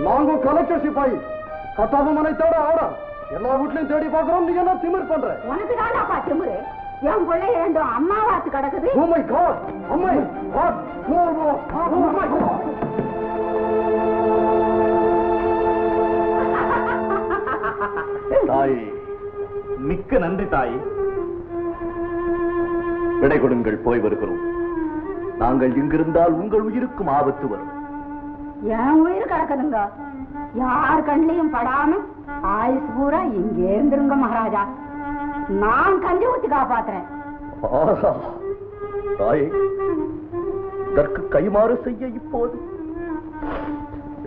நாங்க கலெக்டர் சிப்பாயி கட்டாபமனை தேட ஆடா எல்லா வீட்லயும் தேடி பாக்குறோம். நீ என்ன திமிர் பண்ற? உனக்கு தானப்பா திமிரு. என் பிள்ளை இரண்டும் அம்மாவாத்து கிடக்குது. Oh my God! Oh my God! No, no! Oh my God! தாய், மிக்க நன்றி தாய். விடை கொடுங்கள், போய் வருகிறோம். நாங்கள் இங்கிருந்தால் உங்கள் உயிருக்கும் ஆபத்து வரும். என் உயிர் கிடக்குதுங்க. யார் கண்ணிலையும் படாம ஆயுஸ் பூரா இங்கே இருந்துருங்க மகாராஜா. நான் கஞ்சி ஊத்தி காப்பாத்துறேன். தாயே, இதற்கு கைமாறு செய்ய இப்போது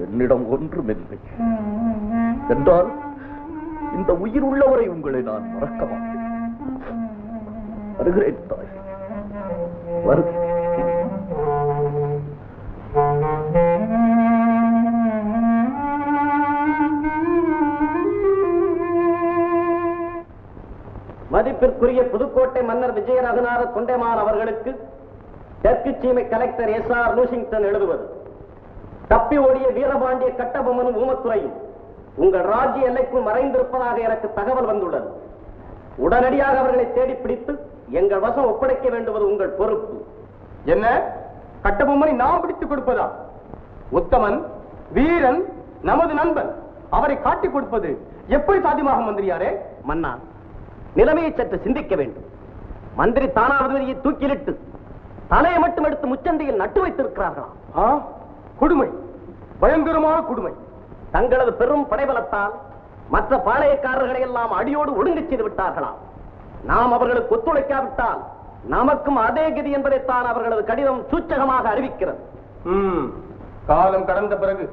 என்னிடம் ஒன்றுமில்லை என்றால் இந்த உயிர் உள்ளவரை உங்களை நான் மறக்க மாட்டேன். வருகிறேன் தாய், வருகிறேன். மதிப்பிற்குரிய புதுக்கோட்டை மன்னர் விஜயரகுநாத தொண்டைமான் அவர்களுக்கு தெற்கு சீமை கலெக்டர் S.R. லூசிங்டன் எழுதுவது. தப்பி ஓடிய வீரபாண்டிய கட்டபொம்மனும் ஊமத்துறையும் உங்கள் ராஜ்ய எல்லைக்குள் மறைந்திருப்பதாக எனக்கு தகவல் வந்துள்ளது. உடனடியாக அவர்களை தேடி பிடித்து எங்கள் வசம் ஒப்படைக்க வேண்டுவது உங்கள் பொறுப்பு. என்ன, கட்டபொம்மனை நாம் பிடித்துக் கொடுப்பதா? உத்தமன், வீரன், நமது நண்பன், அவரை காட்டிக் கொடுப்பது எப்படி சாத்தியமாகும் மந்திரியாரே? மன்னா, நிலைமையை சற்று சிந்திக்க வேண்டும். மந்திரி தானாவதியை தூக்கிலிட்டு தலையை மட்டும் எடுத்து முச்சந்தையில் நட்டு வைத்திருக்கிறார்களாம். கொடுமை, பயங்கரமான கொடுமை. தங்களது பெரும் படைபலத்தால் மற்ற பாளையக்காரர்களை எல்லாம் அடியோடு ஒடுங்கச் செய்து விட்டார்களாம். நாம் அவர்களுக்கு ஒத்துழைக்காவிட்டால் நமக்கும் அதே கதி என்பதைத்தான் அவர்களது கடிதம் சூச்சகமாக அறிவிக்கிறது. காலம் கடந்த பிறகு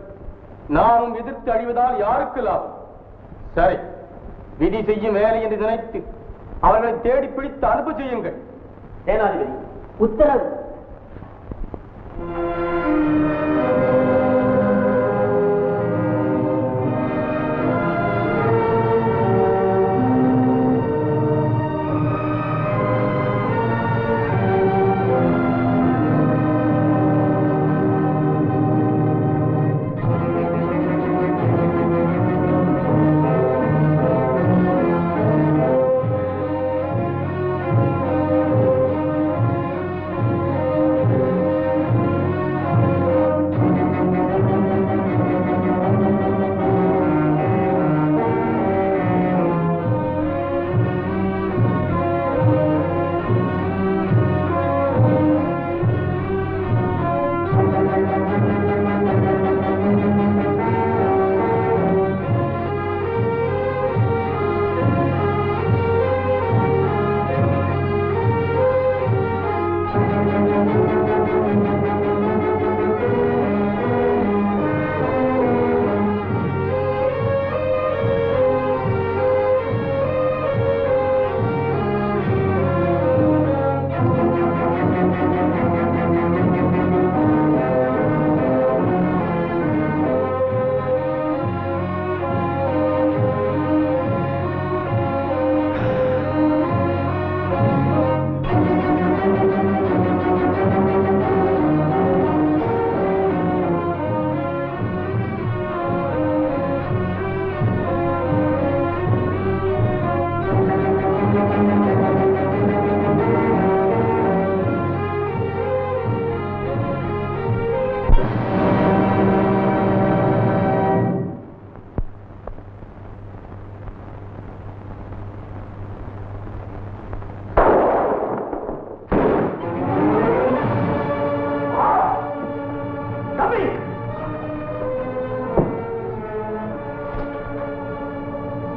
நாமும் எதிர்த்து அழிவதால் யாருக்கு லாபம்? சரி, விதி செய்யும் வேலை என்று நினைத்து அவர்களை தேடி பிடித்து அனுப்ப செய்யுங்கள். சேனாதிபதி உத்தரவு.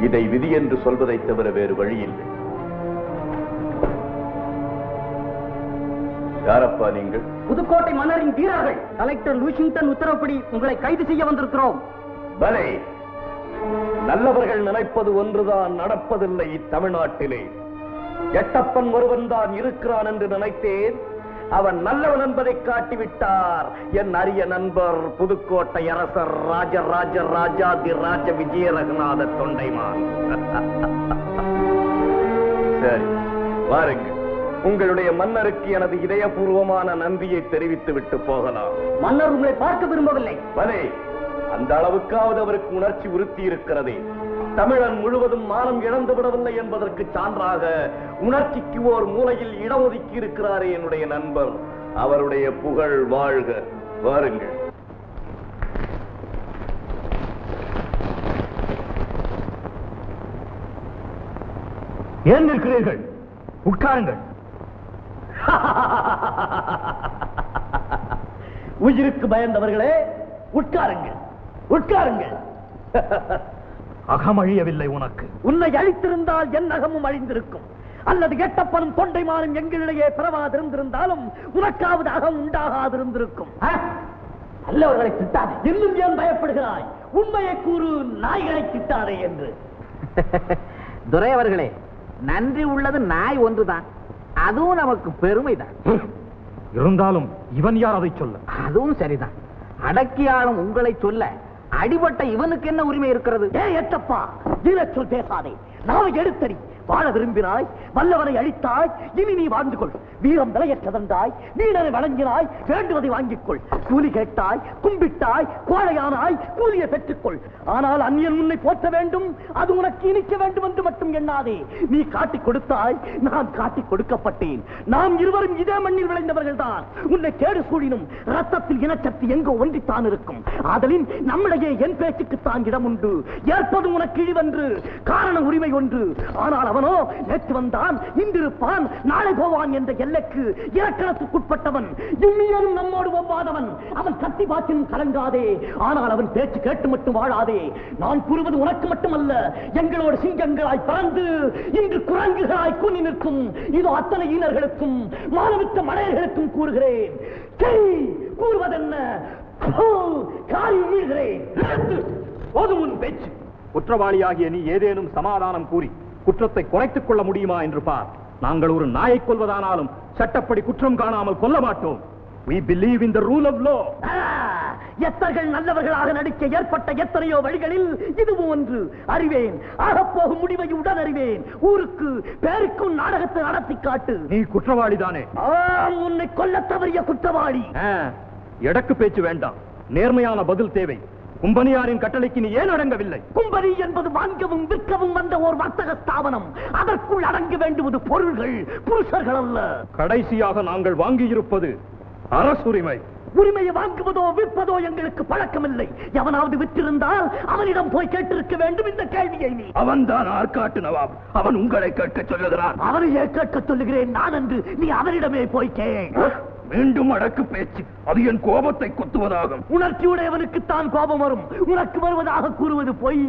இதை விதி என்று சொல்வதை தவிர வேறு வழியில்லை. யாரப்பா நீங்கள்? புதுக்கோட்டை மன்னரின் வீரர்கள். கலெக்டர் லூசிங்டன் உத்தரவுப்படி உங்களை கைது செய்ய வந்திருக்கிறோம். பலே, நல்லவர்கள் நினைப்பது ஒன்றுதான் நடப்பதில்லை இத்தமிழ்நாட்டிலே. எட்டப்பன் ஒருவன் தான் இருக்கிறான் என்று நினைத்தேன். அவன் நல்லவன் என்பதை காட்டிவிட்டார் என் அரிய நண்பர் புதுக்கோட்டை அரசர் ராஜராஜ ராஜாதி ராஜ விஜயரகுநாத தொண்டைமான். சரி, வாருங்கள். உங்களுடைய மன்னருக்கு எனது இதயபூர்வமான நன்றியை தெரிவித்து விட்டு போகலாம். மன்னர் உங்களை பார்க்க விரும்பவில்லை. பலே, அந்த அளவுக்காவது அவருக்கு உணர்ச்சி உறுத்தி இருக்கிறதே. தமிழன் முழுவதும் மானம் இழந்து விடவில்லை என்பதற்கு சான்றாக உணர்ச்சிக்கு ஓர் மூலையில் இடம் ஒதுக்கி இருக்கிறாரே என்னுடைய நண்பர். அவருடைய புகழ் வாழ்க. வாருங்கள். ஏன் நிற்கிறீர்கள்? உட்காருங்கள். உயிருக்கு பயந்தவர்களே, உட்காருங்கள், உட்காருங்கள். அகமழியவில்லை உனக்கு. உன்னை அழித்திருந்தால் என் அகமும் அழிந்திருக்கும். அல்லது எட்டப்பனும் தொண்டைமானும் எங்களிடையே பிறவாதிருந்திருந்தாலும் உனக்காவது அகம் உண்டாகாதிருந்திருக்கும். நல்லவர்களை திட்டாதே. இன்னும் ஏன் பயப்படுகிறாய்? உண்மையை கூறு, நாய்களை திட்டாதே என்று. துரை அவர்களே, நன்றி உள்ளது நாய் ஒன்றுதான். அதுவும் நமக்கு பெருமைதான். இருந்தாலும் இவன் யார் அதை சொல்ல? அதுவும் சரிதான். அடக்கியாளும் உங்களை சொல்ல அடிபட்ட இவனுக்கு என்ன உரிமை இருக்கிறது? எட்டப்பா, சொல் பேசாதே. நாவை எடுத்தடி. வாழ விரும்பினாய், வல்லவனை அழித்தாய், இனி நீ வாழ்ந்து கொள். வீரம் விலையற்றதந்தாய், வீரனை வழங்கினாய், வேண்டுவதை வாங்கிக் கொள். கூலி கேட்டாய், கும்பிட்டாய், கோழையானாய், கூலியை பெற்றுக்கொள். ஆனால் அந்நியன் உன்னை போற்ற வேண்டும், அது உனக்கு இனிக்க வேண்டும் என்று மட்டும் எண்ணாதே. நீ காட்டிக் கொடுத்தாய், நான் காட்டிக் கொடுக்கப்பட்டேன். நாம் இருவரும் இதே மண்ணில் விளைந்தவர்கள் தான். உன்னை கேடு சூழினும் ரத்தத்தில் இனச்சக்தி எங்கோ ஒன்றித்தான் இருக்கும். ஆதலின் நம்மிடையே என் பேச்சுக்குத்தான் இடம் உண்டு. ஏற்பது உனக்கு இழிவன்று, காரண உரிமை ஒன்று. ஆனால் அவனோ நேற்று வந்தான், இன்றிருப்பான், நாளை போவான் என்ற எல்லைக்கு இலக்கணத்துக்குட்பட்டவன். இம்மியனும் நம்மோடு ஒவ்வாதவன். அவன் கத்தி பாத்தினும் கலங்காதே. ஆனால் அவன் பேச்சு கேட்டு மட்டும் வாழாதே. நான் கூறுவது உனக்கு மட்டுமல்ல, எங்களோடு சிங்கங்களாய் பறந்து இன்று குரங்குகளாய் கூனி நிற்கும் இதோ அத்தனை ஈனர்களுக்கும் மானவித்த மலையர்களுக்கும் கூறுகிறேன். கூறுவதென்ன? காரியம் மீறுகிறேன். போதும் உன் பேச்சு. குற்றவாளியாகிய நீ ஏதேனும் சமாதானம் கூறி குற்றத்தை குறைத்துக் கொள்ள முடியுமா என்று பார். நாங்கள் ஒரு நாயை கொல்வதானாலும் சட்டப்படி குற்றம் காணாமல் கொல்ல மாட்டோம். We believe in the rule of law. எத்தர்கள் நல்லவர்களாக நடிக்க ஏற்பட்ட எத்தனையோ வழிகளில் இதுவும் ஒன்று. அறிவேன், ஆகப்போகும் முடிவை உடன் அறிவேன். ஊருக்கு பேருக்கும் நாடகத்தை நடத்தி காட்டு. நீ குற்றவாளிதானே? உன்னை கொல்ல தவறிய குற்றவாளி. எடக்கு பேச்சு வேண்டாம், நேர்மையான பதில் தேவை. கும்பனியாரின் கட்டளைக்கு நீ ஏன் அடங்கவில்லை? கும்பனி என்பது வாங்கவும் விற்கவும் வந்த ஒரு வர்த்தக ஸ்தாபனம். அதற்குள் அடங்க வேண்டுவது பொருள்கள், புருஷர்கள் அல்ல. கடைசியாக நாங்கள் வாங்கியிருப்பது அரசுரிமை. உரிமையை வாங்குவதோ விற்பதோ எங்களுக்கு பழக்கமில்லை. எவனாவது விற்றிருந்தால் அவனிடம் போய் கேட்டிருக்க வேண்டும் இந்த கேள்வியை. நீ அவன்தான் ஆற்காட்டு நவாப். அவன் உங்களை கேட்க சொல்லுகிறான். அவனையே கேட்க சொல்லுகிறேன் நான் என்று நீ அவனிடமே போய் மீண்டும் அடக்கு பேச்சு. அது என் கோபத்தை குத்துவதாகும். உணர்ச்சியுடையவனுக்குத்தான் கோபம் வரும். உனக்கு வருவதாக கூறுவது பொய்.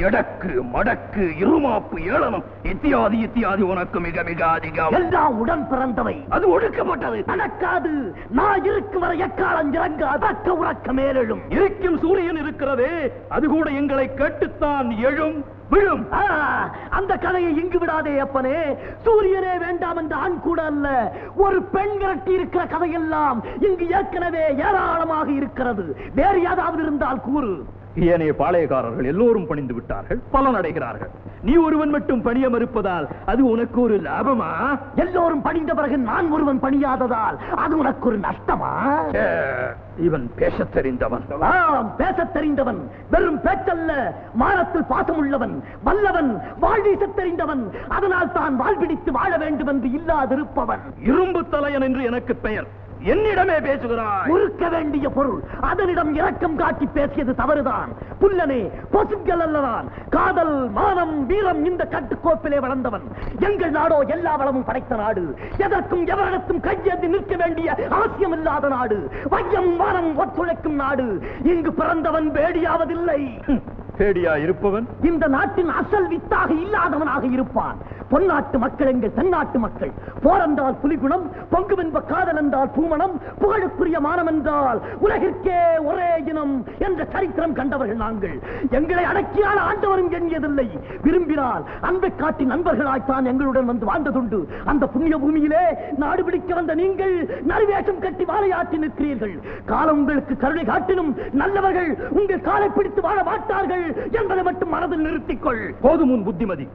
எடக்கு, மடக்கு, இருமாப்பு, ஏளனம் இத்தியாதி இத்தியாதி உனக்கு மிக மிக அதிகம். எல்லாம் உடன் பிறந்தவை. அது ஒடுக்கப்பட்டது. நடக்காது. நான் இருக்கும் வரை எக்காலம் இறங்காது. அக்க உறக்க மேலெழும். இருக்கும் சூரியன் இருக்கிறதே, அது கூட எங்களை கேட்டுத்தான் எழும் விழும். அந்த கதையை இங்கு விடாதே அப்பனே. சூரியனே வேண்டாம் என்ற ஆண் கூட அல்ல, ஒரு பெண் விரட்டி இருக்கிற கதையெல்லாம் இங்கு ஏற்கனவே ஏராளமாக இருக்கிறது. வேறு ஏதாவது இருந்தால் கூறு. ஏனைய பாளையக்காரர்கள் எல்லோரும் பணிந்து விட்டார்கள், பலனடைகிறார்கள். நீ ஒருவன் மட்டும் பணிய மறுப்பதால் அது உனக்கு ஒரு லாபமா? எல்லோரும் பணிந்த பிறகு நான் ஒருவன் பணியாததால் அது உனக்கு ஒரு நஷ்டமா? இவன் பேசத் தெரிந்தவன். பேசத் தெரிந்தவன், வெறும் பேச்சல்ல, மானத்தில் பாசம் உள்ளவன், வல்லவன், வாழ்வீசத் தெரிந்தவன். அதனால் தான் வாழ்பிடித்து வாழ வேண்டும் என்று இல்லாதிருப்பவன். இரும்பு தலையன் என்று எனக்கு பெயர். என்னிடமே பேசுகிறாய். முறுக்க வேண்டிய பொருள் அதனிடம் இரக்கம் காட்டி பேசியது தவறுதான். புல்லனே, பொசுக்கள் அல்லதான். காதல், மானம், வீரம் இந்த கட்டுக்கோப்பிலே வளர்ந்தவன். எங்கள் நாடோ எல்லா வளமும் படைத்த நாடு. எதற்கும் எவரிடத்தும் கையேந்தி நிற்க வேண்டிய அவசியம் இல்லாத நாடு. வையம் வானம் ஒத்துழைக்கும் நாடு. இங்கு பிறந்தவன் வேடியாவதில்லை. பேடியா இருப்பவன் இந்த நாட்டின் அசல் வித்தாக இல்லாதவனாக இருப்பான். பொன்னாட்டு மக்கள் எங்கள் தென்னாட்டு மக்கள். போரென்றால் புலிகுணம், பொங்குவென்ப காதல் என்றால் பூமணம், புகழுக்குரிய மானம் என்றால் உலகிற்கே ஒரே இனம் என்ற சரித்திரம் கண்டவர்கள் நாங்கள். எங்களை அடக்கியால் ஆண்டவரும் எண்ணியதில்லை. விரும்பினால் அன்பை காட்டி நண்பர்களாய்த்தான் எங்களுடன் வந்து வாழ்ந்ததுண்டு. அந்த புண்ணிய பூமியிலே நாடு பிடிக்க வந்த நீங்கள் நறுவேஷம் கட்டி வாழையாற்றி நிற்கிறீர்கள். காலம் உங்களுக்கு கருணை காட்டினும் நல்லவர்கள் உங்கள் காலை பிடித்து வாழ மாட்டார்கள் என்பதை மட்டும் மனதில் நிறுத்திக்கொள். போதும் உன் புத்திமதி.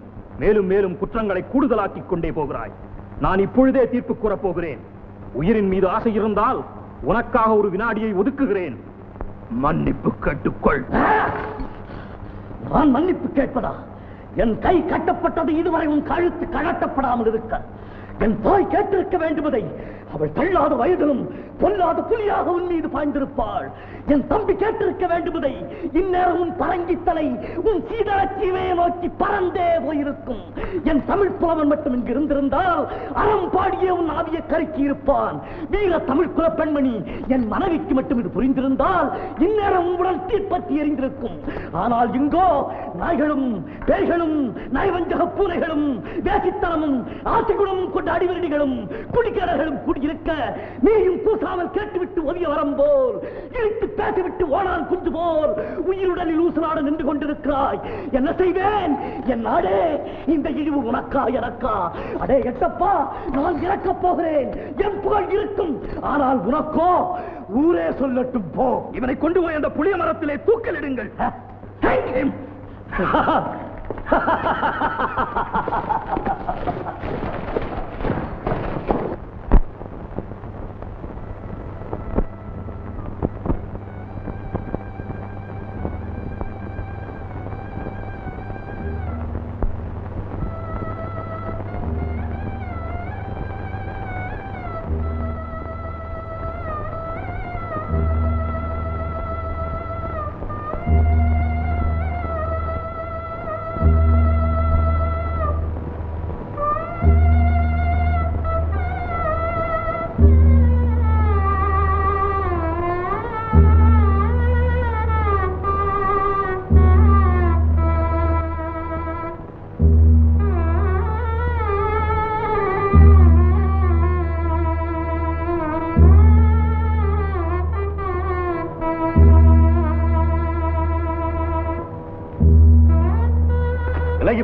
மேலும் மேலும் குற்றங்களை கூடுதலாக்கிக் கொண்டே போகிறாய். நான் இப்பொழுதே தீர்ப்பு கூறப் போகிறேன். உயிரின் மீது ஆசை இருந்தால் உனக்காக ஒரு வினாடியை ஒதுக்குகிறேன். மன்னிப்பு கேட்டுக்கொள். நான் மன்னிப்பு கேட்பதா? என் கை கட்டப்பட்டது இதுவரை உன் கழுத்து கழட்டப்படாமல் இருக்க என் தாய் கேட்டிருக்க வேண்டுவதை அவள் தள்ளாத வயதிலும் பொல்லாத புலியாக உன் மீது பாய்ந்திருப்பாள். என் தம்பி கேட்டிருக்க வேண்டுவதை இந்நேரம் உன் பரங்கித்தலை உன் சீதளச்சீவையை நோக்கி பறந்தே போயிருக்கும். என் தமிழ் புலவன் மட்டும் இங்கு இருந்திருந்தால் அறம் பாடிய உன் ஆவியை கருக்கி இருப்பான். வீர தமிழ் குல பெண்மணி என் மனைவிக்கு மட்டும் இது புரிந்திருந்தால் இந்நேரம் உங்களுடன் தீர்ப்பற்றி எறிந்திருக்கும். ஆனால் இங்கோ நாய்களும் பேய்களும் நயவஞ்சக பூனைகளும் வேசித்தனமும் ஆசிகுணமும் கொண்ட அடிவரடிகளும் குடிக்கிறர்களும் கூடியிருக்க நீயும் கூசாமல் கேட்டுவிட்டு ஒதிய வரம் போல் இழுத்து பேசிவிட்டு ஓனால் குஞ்சு போல் உயிருடலில் ஊசலாட நின்று கொண்டிருக்கிறாய். என்ன செய்வேன்? என் நாடே, இந்த இழிவு உனக்கா எனக்கா? அடே எட்டப்பா, நான் இறக்கப் போகிறேன். என் புகழ் இருக்கும். ஆனால் உனக்கோ ஊரே சொல்லட்டும் போ. இவனை கொண்டு போய் அந்த புளிய மரத்திலே தூக்கலிடுங்கள்.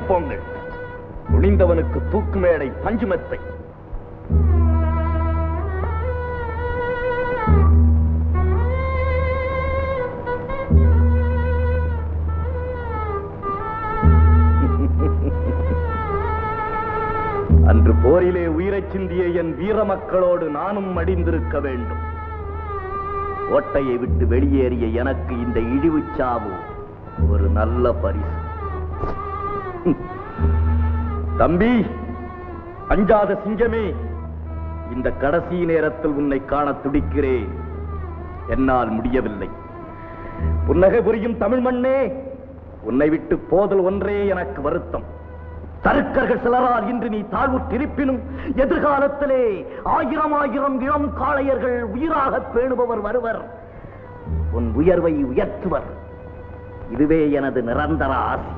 போங்கள். துணிந்தவனுக்கு தூக்கு மேடை பஞ்சுமெத்தை. அன்று போரிலே உயிரைச் சிந்திய என் வீர மக்களோடு நானும் மடிந்திருக்க வேண்டும். கோட்டையை விட்டு வெளியேறிய எனக்கு இந்த இழிவுச் சாவு ஒரு நல்ல பரிசு. தம்பி, அஞ்சாத சிங்கமே, இந்த கடைசி நேரத்தில் உன்னை காண துடிக்கிறேன். என்னால் முடியவில்லை. புன்னகை புரியும் தமிழ் மண்ணே, உன்னை விட்டு போதல் ஒன்றே எனக்கு வருத்தம். தருக்கர்கள் சிலரால் இன்று நீ தாழ்வுற்றிருப்பினும் எதிர்காலத்திலே ஆயிரம் ஆயிரம் இளம் காளையர்கள் உயிராக பேணுபவர் வருவர். உன் உயர்வை உயர்த்துவர். இதுவே எனது நிரந்தர ஆசை.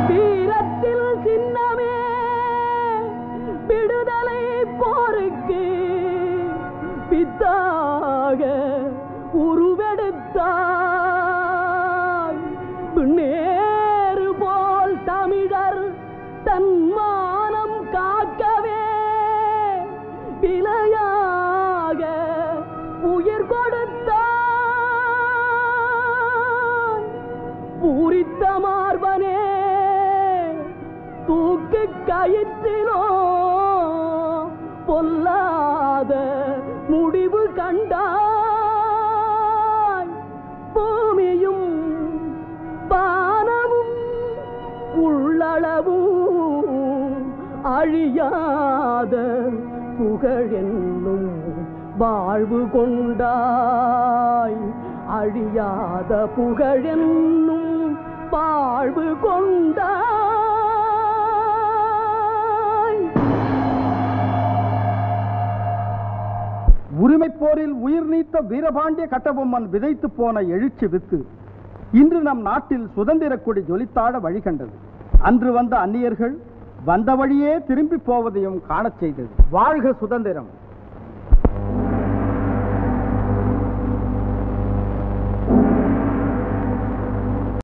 வீரத்தில் சின்னமே விடுதலை போருக்கு பித்தாக உருவெடுத்தாய். நேரு போல் தமிழர் தன்மானம் காக்கவே விலையாக உயிர் கொடுத்தாய். பூரித்த மார்பனே, தூக்கு கயிற்றிலோ பொல்லாத முடிவு கண்டாய். பூமியும் பானமும் உள்ளளவும் அழியாத புகழென்னும் வாழ்வு கொண்டாய். அழியாத புகழென்னும் வாழ்வு கொண்டாய். உரிமை போரில் உயிர் நீத்த வீரபாண்டிய கட்டபொம்மன் விதைத்து போன எழுச்சி வித்து இன்று நம் நாட்டில் சுதந்திர கொடி ஜொலித்தாட வழிகண்டது. அன்று வந்த அந்நியர்கள் வந்த வழியே திரும்பி போவதையும் காணச் செய்தது. வாழ்க சுதந்திரம்!